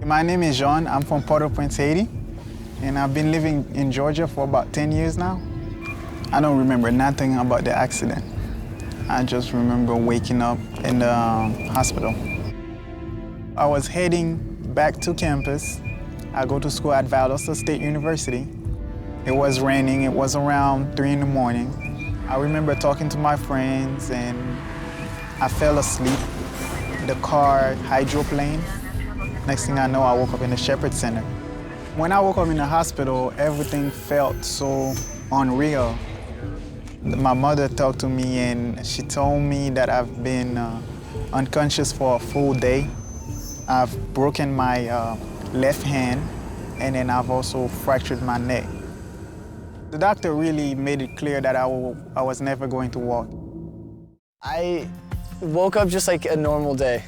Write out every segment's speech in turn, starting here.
My name is Jean. I'm from Port-au-Prince, Haiti, and I've been living in Georgia for about 10 years now. I don't remember nothing about the accident. I just remember waking up in the hospital. I was heading back to campus. I go to school at Valdosta State University. It was raining. It was around 3 in the morning. I remember talking to my friends, and I fell asleep. The car hydroplaned. Next thing I know, I woke up in the Shepherd Center. When I woke up in the hospital, everything felt so unreal. My mother talked to me and she told me that I've been unconscious for a full day. I've broken my left hand, and then I've also fractured my neck. The doctor really made it clear that I was never going to walk. I woke up just like a normal day.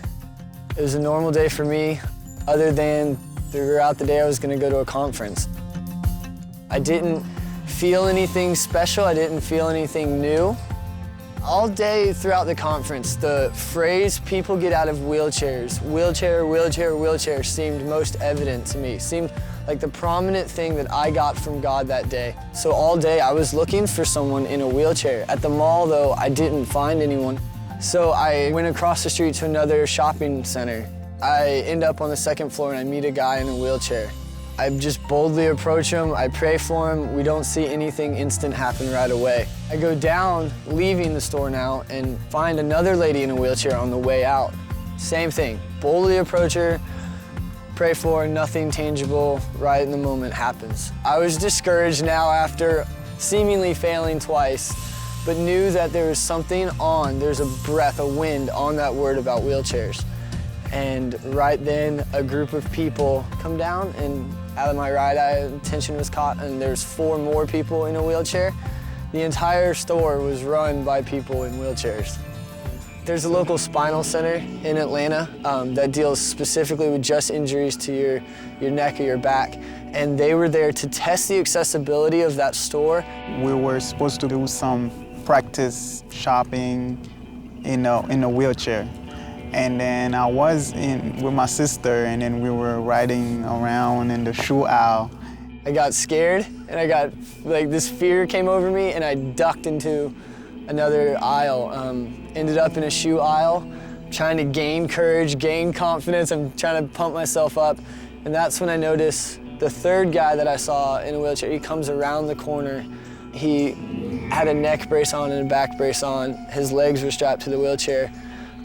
It was a normal day for me, other than throughout the day I was gonna go to a conference. I didn't feel anything special, I didn't feel anything new. All day throughout the conference, the phrase people get out of wheelchairs, wheelchair, wheelchair, wheelchair, seemed most evident to me, seemed like the prominent thing that I got from God that day. So all day I was looking for someone in a wheelchair. At the mall though, I didn't find anyone. So I went across the street to another shopping center. I end up on the second floor and I meet a guy in a wheelchair. I just boldly approach him, I pray for him. We don't see anything instant happen right away. I go down, leaving the store now, and find another lady in a wheelchair on the way out. Same thing, boldly approach her, pray for her, nothing tangible right in the moment happens. I was discouraged now after seemingly failing twice, but knew that there was something on, there's a breath, a wind on that word about wheelchairs. And right then, a group of people come down, and out of my right eye, attention was caught, and there's 4 more people in a wheelchair. The entire store was run by people in wheelchairs. There's a local spinal center in Atlanta that deals specifically with just injuries to your neck or your back, and they were there to test the accessibility of that store. We were supposed to do some practice shopping in a wheelchair. And then I was with my sister, and then we were riding around in the shoe aisle. I got scared, and I got, like, this fear came over me, and I ducked into another aisle. Ended up in a shoe aisle, trying to gain courage, gain confidence. I'm trying to pump myself up. And that's when I noticed the third guy that I saw in a wheelchair. He comes around the corner. He had a neck brace on and a back brace on. His legs were strapped to the wheelchair.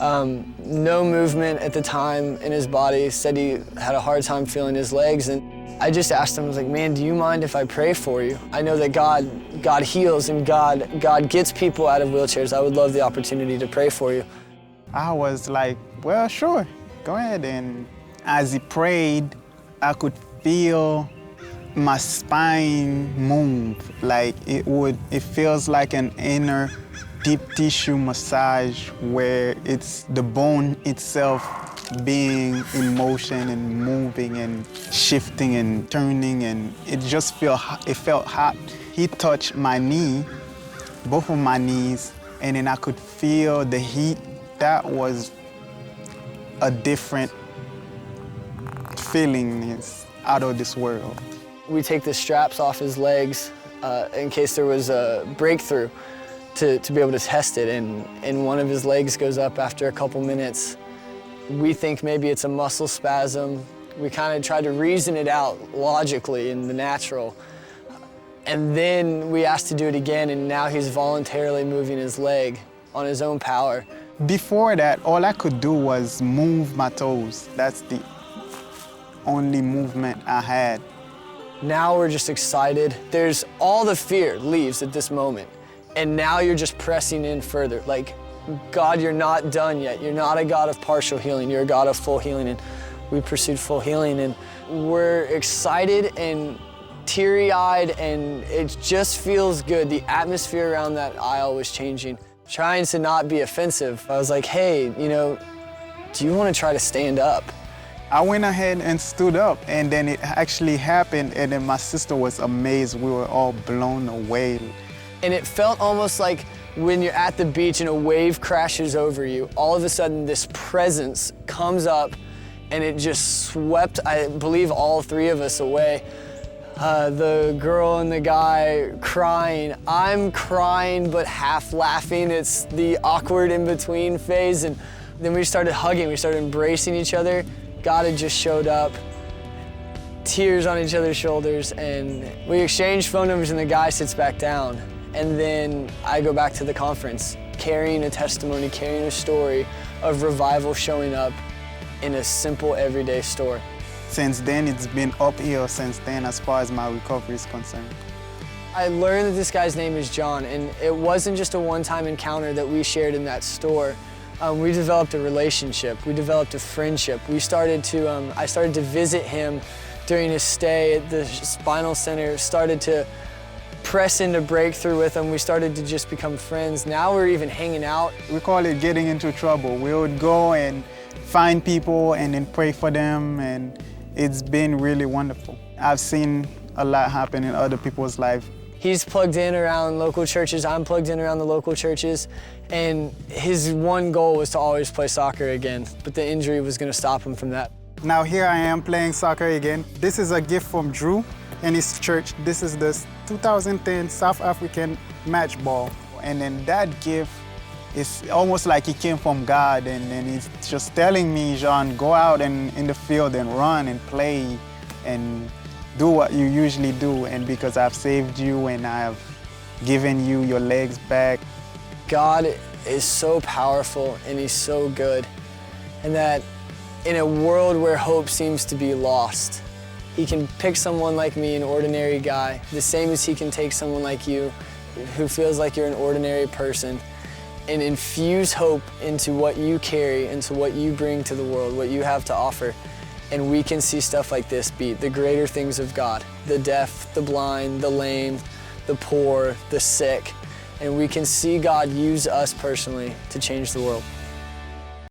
No movement at the time in his body, said he had a hard time feeling his legs. And I just asked him, I was like, man, do you mind if I pray for you? I know that God heals and God gets people out of wheelchairs. I would love the opportunity to pray for you. I was like, well, sure, go ahead. And as he prayed, I could feel my spine move. Like it feels like an inner deep tissue massage where it's the bone itself being in motion and moving and shifting and turning, and it felt hot. He touched my knee, both of my knees, and then I could feel the heat. That was a different feeling. It's out of this world. We take the straps off his legs in case there was a breakthrough to be able to test it, and one of his legs goes up after a couple minutes. We think maybe it's a muscle spasm. We kind of try to reason it out logically in the natural. And then we asked to do it again, and now he's voluntarily moving his leg on his own power. Before that, all I could do was move my toes. That's the only movement I had. Now we're just excited. There's all the fear leaves at this moment. And now you're just pressing in further. Like, God, you're not done yet. You're not a God of partial healing. You're a God of full healing. And we pursued full healing. And we're excited and teary-eyed, and it just feels good. The atmosphere around that aisle was changing. Trying to not be offensive, I was like, hey, do you want to try to stand up? I went ahead and stood up, and then it actually happened, and then my sister was amazed. We were all blown away. And it felt almost like when you're at the beach and a wave crashes over you, all of a sudden this presence comes up and it just swept, I believe, all three of us away. The girl and the guy crying. I'm crying but half laughing. It's the awkward in-between phase. And then we started hugging, we started embracing each other. God had just showed up, tears on each other's shoulders, and we exchanged phone numbers and the guy sits back down. And then I go back to the conference, carrying a testimony, carrying a story of revival showing up in a simple everyday store. Since then, it's been uphill since then as far as my recovery is concerned. I learned that this guy's name is John, and it wasn't just a one-time encounter that we shared in that store. We developed a relationship. We developed a friendship. I started to visit him during his stay at the spinal center, started to press into breakthrough with him. We started to just become friends. Now we're even hanging out. We call it getting into trouble. We would go and find people and then pray for them, and it's been really wonderful. I've seen a lot happen in other people's lives. He's plugged in around local churches, I'm plugged in around the local churches, and his one goal was to always play soccer again, but the injury was going to stop him from that. Now here I am playing soccer again. This is a gift from Drew and his church. This is the 2010 South African match ball. And then that gift is almost like it came from God, and he's just telling me, Jean, go out and in the field and run and play and do what you usually do. And because I've saved you and I have given you your legs back. God is so powerful and he's so good, and that in a world where hope seems to be lost, he can pick someone like me, an ordinary guy, the same as he can take someone like you who feels like you're an ordinary person, and infuse hope into what you carry, into what you bring to the world, what you have to offer. And we can see stuff like this beat the greater things of God, the deaf, the blind, the lame, the poor, the sick. And we can see God use us personally to change the world.